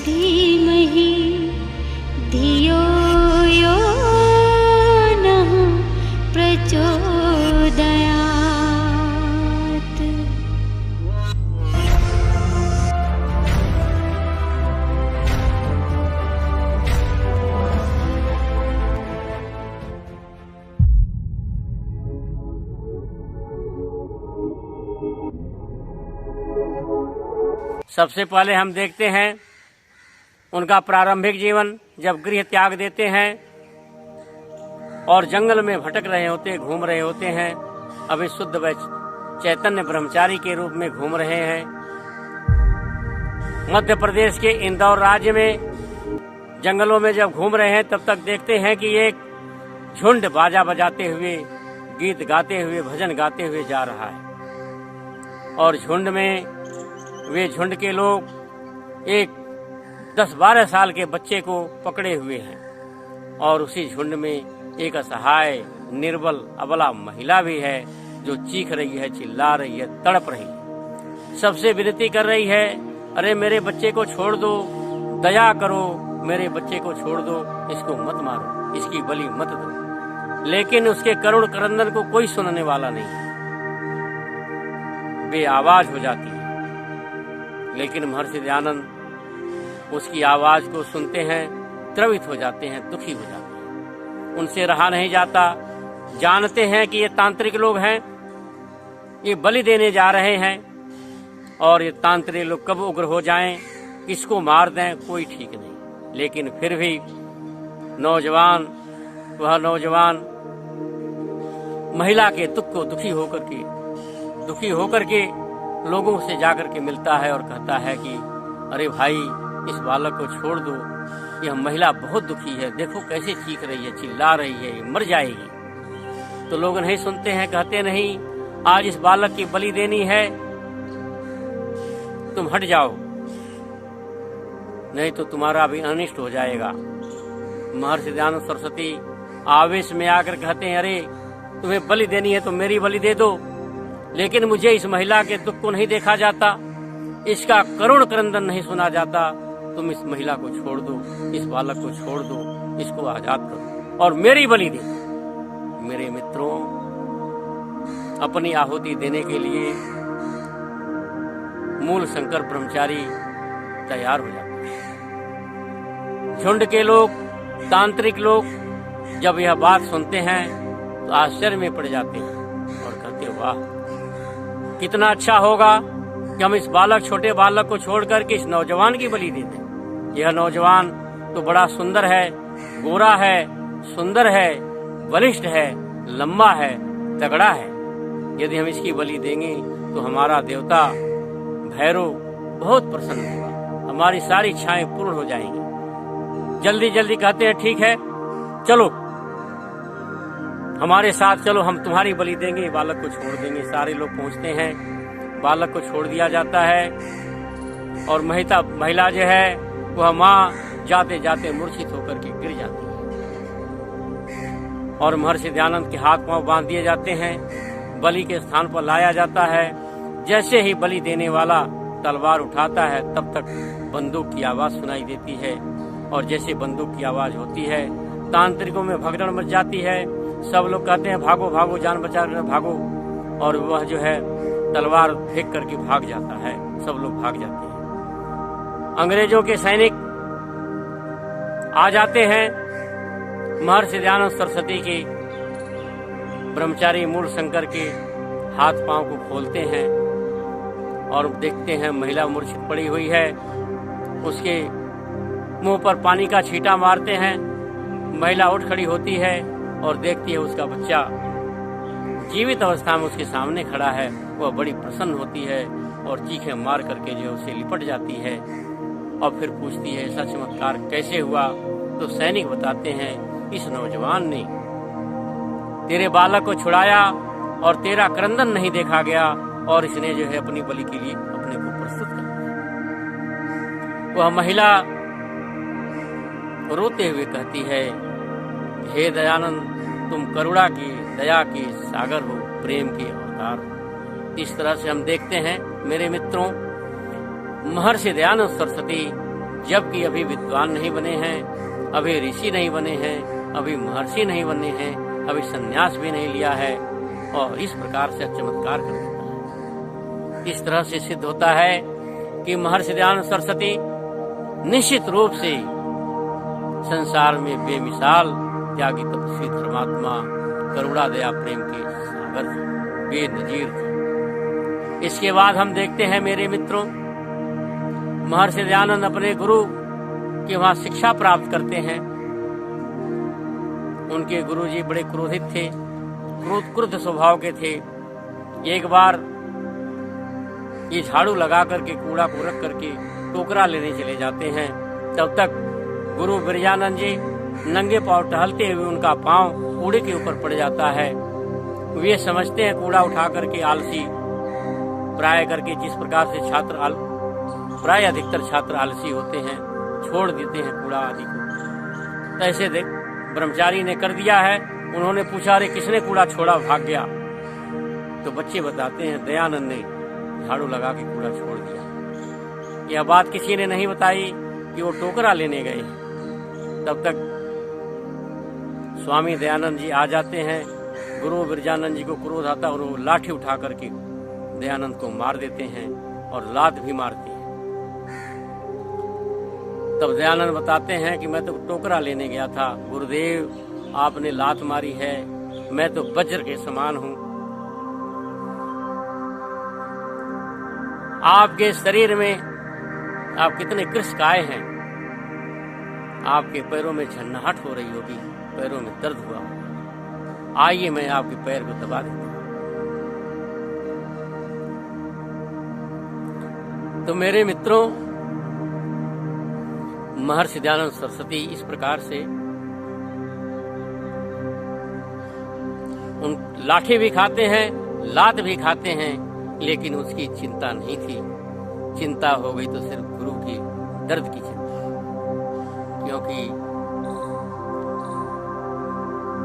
धीमहि धियो यो नः प्रचोदयात्। सबसे पहले हम देखते हैं उनका प्रारंभिक जीवन, जब गृह त्याग देते हैं और जंगल में भटक रहे होते, घूम रहे होते हैं। अभी शुद्ध व चैतन्य ब्रह्मचारी के रूप में घूम रहे हैं। मध्य प्रदेश के इंदौर राज्य में जंगलों में जब घूम रहे हैं, तब तक देखते हैं कि एक झुंड बाजा बजाते हुए, गीत गाते हुए, भजन गाते हुए जा रहा है। और झुंड में वे झुंड के लोग एक 10-12 साल के बच्चे को पकड़े हुए हैं। और उसी झुंड में एक असहाय, निर्बल, अबला महिला भी है, जो चीख रही है, चिल्ला रही है, तड़प रही है, सबसे विनती कर रही है, अरे मेरे बच्चे को छोड़ दो, दया करो, मेरे बच्चे को छोड़ दो, इसको मत मारो, इसकी बलि मत दो। लेकिन उसके करुण क्रंदन को कोई सुनने वाला नहीं है, बेआवाज हो जाती है। लेकिन महर्षि दयानंद उसकी आवाज को सुनते हैं, द्रवित हो जाते हैं, दुखी हो जाते हैं। उनसे रहा नहीं जाता। जानते हैं कि ये तांत्रिक लोग हैं, ये बलि देने जा रहे हैं, और ये तांत्रिक लोग कब उग्र हो जाएं, किसको मार दें, कोई ठीक नहीं। लेकिन फिर भी वह नौजवान महिला के दुख को दुखी होकर के लोगों से जाकर के मिलता है और कहता है कि अरे भाई, इस बालक को छोड़ दो, यह महिला बहुत दुखी है, देखो कैसे चीख रही है, चिल्ला रही है, मर जाएगी। तो लोग नहीं सुनते हैं, कहते नहीं, आज इस बालक की बलि देनी है, तुम हट जाओ, नहीं तो तुम्हारा भी अनिष्ट हो जाएगा। महर्षि दयानंद सरस्वती आवेश में आकर कहते हैं, अरे तुम्हें बलि देनी है तो मेरी बलि दे दो, लेकिन मुझे इस महिला के दुख को नहीं देखा जाता, इसका करुण क्रंदन नहीं सुना जाता। तुम इस महिला को छोड़ दो, इस बालक को छोड़ दो, इसको आजाद करो और मेरी बलि दे। मेरे मित्रों, अपनी आहुति देने के लिए मूल शंकर ब्रह्मचारी तैयार हो जाते हैं। झुंड के लोग, तांत्रिक लोग जब यह बात सुनते हैं तो आश्चर्य में पड़ जाते हैं और कहते, वाह, कितना अच्छा होगा कि हम इस छोटे बालक को छोड़ करके इस नौजवान की बलि दे दें। यह नौजवान तो बड़ा सुंदर है, गोरा है, सुंदर है, बलिष्ठ है, लंबा है, तगड़ा है। यदि हम इसकी बलि देंगे तो हमारा देवता भैरव बहुत प्रसन्न होगा, हमारी सारी इच्छाएं पूर्ण हो जाएंगी। जल्दी जल्दी कहते हैं, ठीक है, चलो हमारे साथ चलो, हम तुम्हारी बलि देंगे, बालक को छोड़ देंगे। सारे लोग पहुंचते हैं, बालक को छोड़ दिया जाता है। और महिला जो है वह माँ जाते जाते मूर्छित होकर के गिर जाती है। और महर्षि दयानंद के हाथ पांव बांध दिए जाते हैं, बलि के स्थान पर लाया जाता है। जैसे ही बलि देने वाला तलवार उठाता है, तब तक बंदूक की आवाज सुनाई देती है। और जैसे बंदूक की आवाज होती है, तांत्रिकों में भगदड़ मच जाती है। सब लोग कहते हैं, भागो भागो, जान बचा कर भागो। और वह जो है तलवार फेंक करके भाग जाता है, सब लोग भाग जाते हैं। अंग्रेजों के सैनिक आ जाते हैं। महर्षि दयानंद सरस्वती के ब्रह्मचारी मूल शंकर के हाथ पांव को खोलते हैं और देखते हैं महिला मूर्छित पड़ी हुई है। उसके मुंह पर पानी का छींटा मारते हैं। महिला उठ खड़ी होती है और देखती है उसका बच्चा जीवित अवस्था में उसके सामने खड़ा है। वह बड़ी प्रसन्न होती है और चीखें मार करके जो उसे लिपट जाती है और फिर पूछती है, ऐसा चमत्कार कैसे हुआ? तो सैनिक बताते हैं, इस नौजवान ने तेरे बालक को छुड़ाया और तेरा क्रंदन नहीं देखा गया और इसने जो है अपनी बलि के लिए अपने को प्रस्तुत कर दिया। वह महिला रोते हुए कहती है, हे दयानंद, तुम करुणा की, दया के सागर हो, प्रेम के अवतार हो। इस तरह से हम देखते हैं मेरे मित्रों, महर्षि दयानंद सरस्वती जबकि अभी विद्वान नहीं बने हैं, अभी ऋषि नहीं बने हैं, अभी महर्षि नहीं बने हैं, अभी संन्यास भी नहीं लिया है, और इस प्रकार से चमत्कार कर देता है। इस तरह से सिद्ध होता है कि महर्षि दयानंद सरस्वती निश्चित रूप से संसार में बेमिसाल त्यागी तपस्वी धर्मात्मा करुणा दया प्रेम के सागर थे, बेनजीर थे। इसके बाद हम देखते हैं मेरे मित्रों, महर्षि दयानंद अपने गुरु के वहां शिक्षा प्राप्त करते हैं। उनके गुरुजी बड़े क्रोधित थे, क्रुद्ध स्वभाव के थे। एक बार ये झाड़ू लगा करके कूड़ा को रख करके टोकरा लेने चले जाते हैं, तब तक गुरु बिरजानंद जी नंगे पांव टहलते हुए उनका पांव कूड़े के ऊपर पड़ जाता है। वे समझते हैं कूड़ा उठा करके आलसी प्राय करके, जिस प्रकार से छात्र प्राय अधिकतर छात्र आलसी होते हैं, छोड़ देते हैं कूड़ा आदि को। ऐसे देख ब्रह्मचारी ने कर दिया है। उन्होंने पूछा, अरे किसने कूड़ा छोड़ा, भाग गया? तो बच्चे बताते हैं दयानंद ने झाड़ू लगा के कूड़ा छोड़ दिया। यह बात किसी ने नहीं बताई कि वो टोकरा लेने गए। तब तक स्वामी दयानंद जी आ जाते हैं। गुरु बिरजानंद जी को क्रोध आता और वो लाठी उठा करके दयानंद को मार देते हैं और लात भी मारते हैं। तब दयानंद बताते हैं कि मैं तो टोकरा लेने गया था, गुरुदेव आपने लात मारी है, मैं तो वज्र के समान हूं। आपके शरीर में आप कितने कृशकाय हैं, आपके पैरों में झन्नाहट हो रही होगी, पैरों में दर्द हुआ होगा, आइए मैं आपके पैर को दबा देता हूं। तो मेरे मित्रों, महर्षि दयानंद सरस्वती इस प्रकार से उन लाठी भी खाते हैं, लात भी खाते हैं, लेकिन उसकी चिंता नहीं थी। चिंता हो गई तो सिर्फ गुरु की दर्द की चिंता, क्योंकि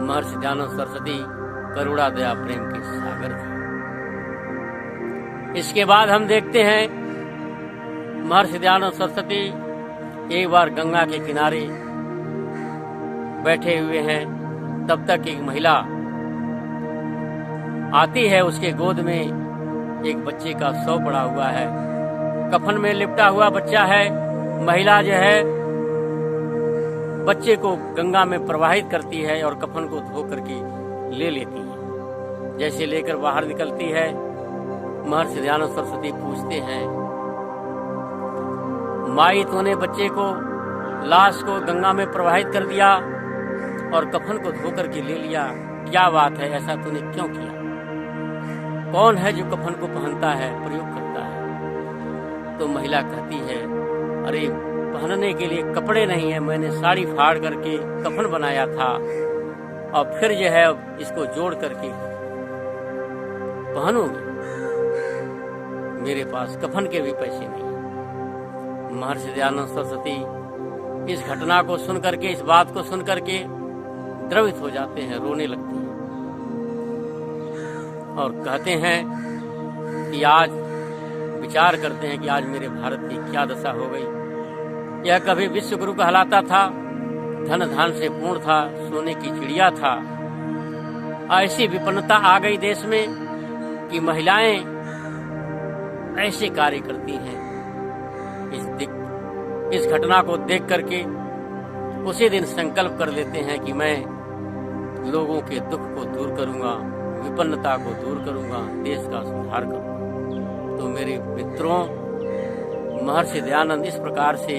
महर्षि दयानंद सरस्वती करुणा दया प्रेम के सागर थे। इसके बाद हम देखते हैं महर्षि दयानंद सरस्वती एक बार गंगा के किनारे बैठे हुए हैं। तब तक एक महिला आती है, उसके गोद में एक बच्चे का शव पड़ा हुआ है, कफन में लिपटा हुआ बच्चा है। महिला जो है बच्चे को गंगा में प्रवाहित करती है और कफन को धो करके ले लेती है। जैसे लेकर बाहर निकलती है, महर्षि दयानंद सरस्वती पूछते हैं, माई तूने बच्चे को, लाश को गंगा में प्रवाहित कर दिया और कफन को धो करके ले लिया, क्या बात है, ऐसा तूने क्यों किया? कौन है जो कफन को पहनता है, प्रयोग करता है? तो महिला कहती है, अरे पहनने के लिए कपड़े नहीं है, मैंने साड़ी फाड़ करके कफन बनाया था और फिर जो है इसको जोड़ करके पहनूंगी, मेरे पास कफन के भी पैसे नहीं। महर्षि दयानंद सरस्वती इस घटना को सुन करके, इस बात को सुन करके द्रवित हो जाते हैं, रोने लगते हैं और कहते हैं कि आज विचार करते हैं कि आज मेरे भारत की क्या दशा हो गई। यह कभी विश्व गुरु कहलाता था, धन धान से पूर्ण था, सोने की चिड़िया था। ऐसी विपन्नता आ गई देश में कि महिलाएं ऐसे कार्य करती हैं। इस घटना को देख करके उसी दिन संकल्प कर लेते हैं कि मैं लोगों के दुख को दूर करूंगा, विपन्नता को दूर करूंगा, देश का सुधार करूंगा। तो मेरे मित्रों, महर्षि दयानंद इस प्रकार से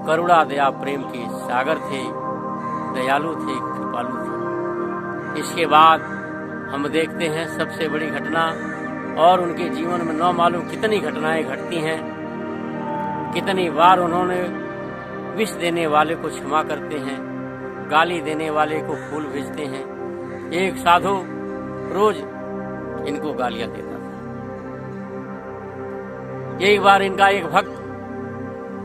करुणा दया प्रेम के सागर थे, दयालु थे, कृपालु थे। इसके बाद हम देखते हैं सबसे बड़ी घटना, और उनके जीवन में न मालूम कितनी घटनाएं घटती हैं। कितनी बार उन्होंने विष देने वाले को क्षमा करते हैं, गाली देने वाले को फूल भेजते हैं। एक साधु रोज इनको गालियां देता था। एक बार इनका एक भक्त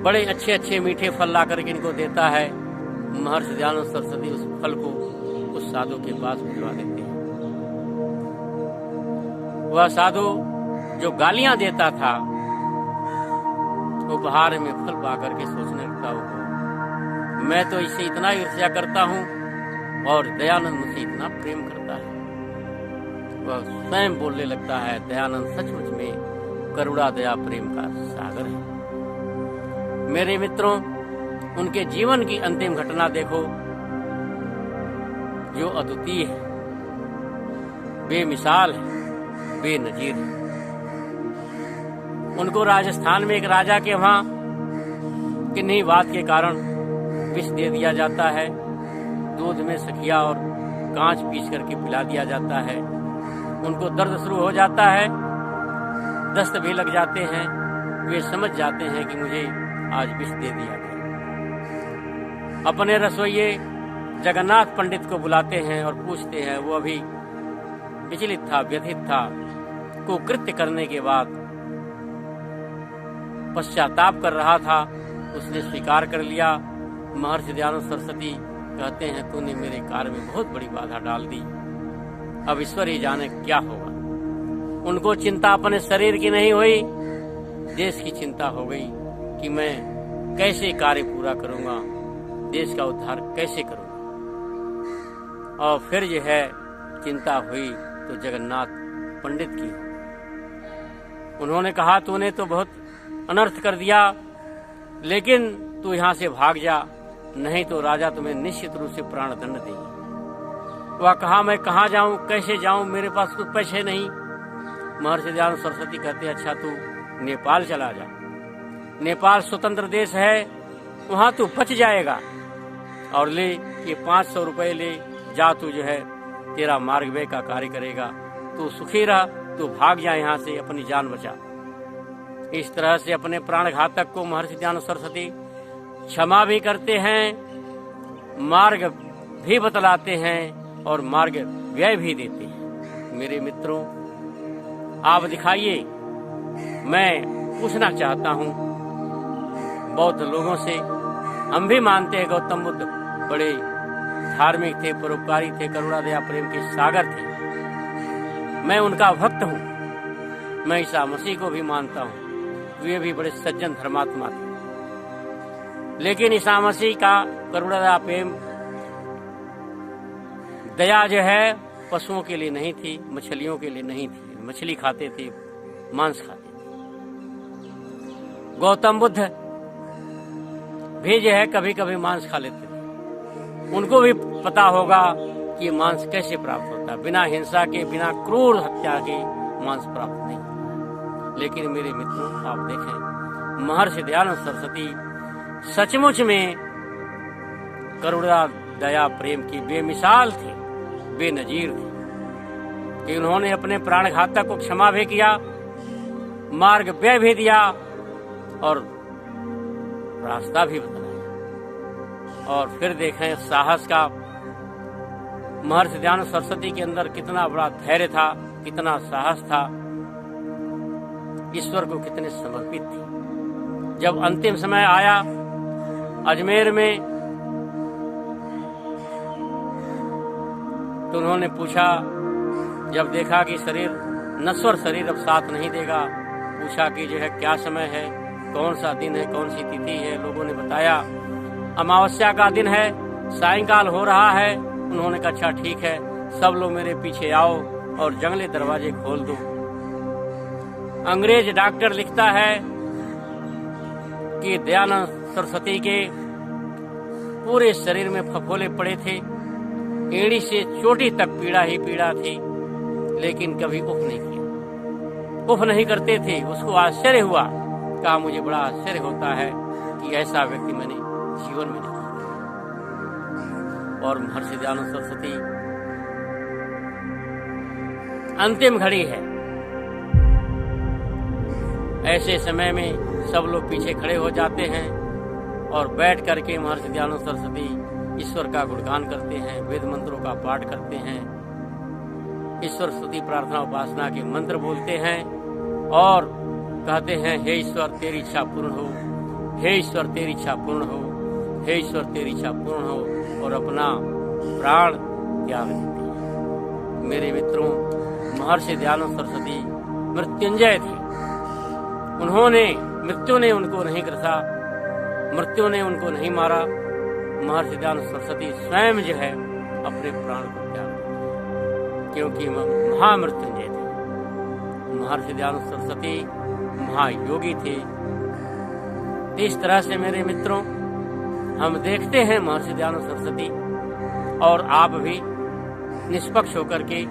बड़े अच्छे अच्छे मीठे फल ला करके इनको देता है। महर्षि दयानंद सरस्वती उस फल को उस साधु के पास भिजवा देते हैं। वह साधु जो गालियां देता था उपहार में फल पा करके सोचने लगता हूँ, मैं तो इससे इतना ईर्ष्या करता हूँ और दयानंद मुझसे इतना प्रेम करता है। वह स्वयं बोलने लगता है, दयानंद सचमुच में करुणा दया प्रेम का सागर है। मेरे मित्रों, उनके जीवन की अंतिम घटना देखो, जो अद्वितीय है, बेमिसाल है, बेनजीर है। उनको राजस्थान में एक राजा के वहां किन्हीं बात के कारण विष दे दिया जाता है, दूध में सखिया और कांच पीस करके पिला दिया जाता है। उनको दर्द शुरू हो जाता है, दस्त भी लग जाते हैं। वे समझ जाते हैं कि मुझे आज विष दे दिया गया। अपने रसोइये जगन्नाथ पंडित को बुलाते हैं और पूछते हैं। वो अभी विचलित था, व्यथित था, कुकृत्य करने के बाद पश्चाताप कर रहा था। उसने स्वीकार कर लिया। महर्षि दयानंद सरस्वती कहते हैं, तूने मेरे कार्य में बहुत बड़ी बाधा डाल दी, अब ईश्वर ही जाने क्या होगा। उनको चिंता अपने शरीर की नहीं हुई, देश की चिंता हो गई कि मैं कैसे कार्य पूरा करूंगा, देश का उद्धार कैसे करूंगा। और फिर जो है चिंता हुई तो जगन्नाथ पंडित की। उन्होंने कहा, तूने तो बहुत अनर्थ कर दिया, लेकिन तू यहाँ से भाग जा, नहीं तो राजा तुम्हें निश्चित रूप से प्राण दंड देगी। वह कहा, मैं कहाँ जाऊं, कैसे जाऊं, मेरे पास कुछ पैसे नहीं। महर्षि दयानंद सरस्वती कहते, अच्छा तू नेपाल चला जा, नेपाल स्वतंत्र देश है, वहां तू बच जाएगा। और ले ये 500 रुपए ले जा, तू जो है तेरा मार्ग व्यय का कार्य करेगा, तू सुखी रह, तू भाग जा यहाँ से, अपनी जान बचा। इस तरह से अपने प्राण घातक को महर्षि दयानंद सरस्वती क्षमा भी करते हैं, मार्ग भी बतलाते हैं और मार्ग व्यय भी देते हैं। मेरे मित्रों, आप दिखाइए, मैं पूछना चाहता हूँ बौद्ध लोगों से। हम भी मानते हैं गौतम बुद्ध बड़े धार्मिक थे, परोपकारी थे, करुणा दया प्रेम के सागर थे। मैं उनका भक्त हूँ। मैं ईसा मसीह को भी मानता हूँ, वे भी बड़े सज्जन धर्मात्मा थे। लेकिन ईसा मसीह का करुणा दया प्रेम दया जो है पशुओं के लिए नहीं थी, मछलियों के लिए नहीं थी। मछली खाते थे, मांस खाते थे। गौतम बुद्ध भी जो है कभी कभी मांस खा लेते थे। उनको भी पता होगा कि मांस कैसे प्राप्त होता है, बिना हिंसा के, बिना क्रूर हत्या के मांस प्राप्त नहीं। लेकिन मेरे मित्रों, आप देखें, महर्षि दयानंद सरस्वती सचमुच में करुणा दया प्रेम की बेमिसाल थे, बेनजीर थे कि उन्होंने अपने प्राण घातक को क्षमा भी किया, मार्ग व्यय भी दिया और रास्ता भी बताया। और फिर देखें साहस का, महर्षि दयानंद सरस्वती के अंदर कितना बड़ा धैर्य था, कितना साहस था, ईश्वर को कितने समर्पित थे। जब अंतिम समय आया अजमेर में, तो उन्होंने पूछा, जब देखा कि शरीर नश्वर शरीर अब साथ नहीं देगा, पूछा कि जो है क्या समय है, कौन सा दिन है, कौन सी तिथि है। लोगों ने बताया अमावस्या का दिन है, सायंकाल हो रहा है। उन्होंने कहा अच्छा ठीक है, सब लोग मेरे पीछे आओ और जंगले दरवाजे खोल दो। अंग्रेज डॉक्टर लिखता है कि दयानंद सरस्वती के पूरे शरीर में फफोले पड़े थे, एड़ी से चोटी तक पीड़ा ही पीड़ा थी, लेकिन कभी उफ नहीं किया, उफ नहीं करते थे। उसको आश्चर्य हुआ, कहा मुझे बड़ा आश्चर्य होता है कि ऐसा व्यक्ति मैंने जीवन में नहीं देखा। और महर्षि दयानंद सरस्वती, अंतिम घड़ी है, ऐसे समय में सब लोग पीछे खड़े हो जाते हैं और बैठ करके महर्षि दयानंद सरस्वती ईश्वर का गुणगान करते हैं, वेद मंत्रों का पाठ करते हैं, ईश्वर स्तुति प्रार्थना उपासना के मंत्र बोलते हैं और कहते हैं, हे ईश्वर तेरी इच्छा पूर्ण हो, हे ईश्वर तेरी इच्छा पूर्ण हो, हे ईश्वर तेरी इच्छा पूर्ण हो, और अपना प्राण त्याग देते हैं। मेरे मित्रों, महर्षि दयानंद सरस्वती मृत्युंजय थे। उन्होंने मृत्यु ने उनको नहीं ग्रसा, मृत्यु ने उनको नहीं मारा। महर्षि दयानंद सरस्वती स्वयं जो है अपने प्राण को त्याग दिए, क्योंकि महामृत्युंजय थे। महर्षि दयानंद सरस्वती महायोगी थे। इस तरह से मेरे मित्रों, हम देखते हैं महर्षि दयानंद सरस्वती, और आप भी निष्पक्ष होकर के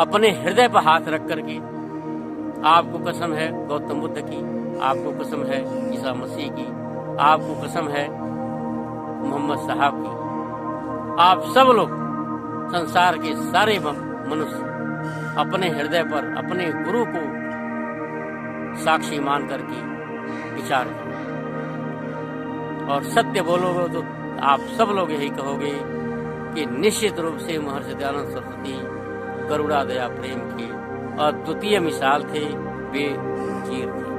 अपने हृदय पर हाथ रख करके, आपको कसम है गौतम बुद्ध की, आपको कसम है ईसा मसीह की, आपको कसम है मोहम्मद साहब की, आप सब लोग संसार के सारे मनुष्य अपने हृदय पर अपने गुरु को साक्षी मान करके विचार करें और सत्य बोलोगे तो आप सब लोग यही कहोगे कि निश्चित रूप से महर्षि दयानंद सरस्वती करुणा दया प्रेम के अद्वितीय मिसाल थे, वे चीर थे।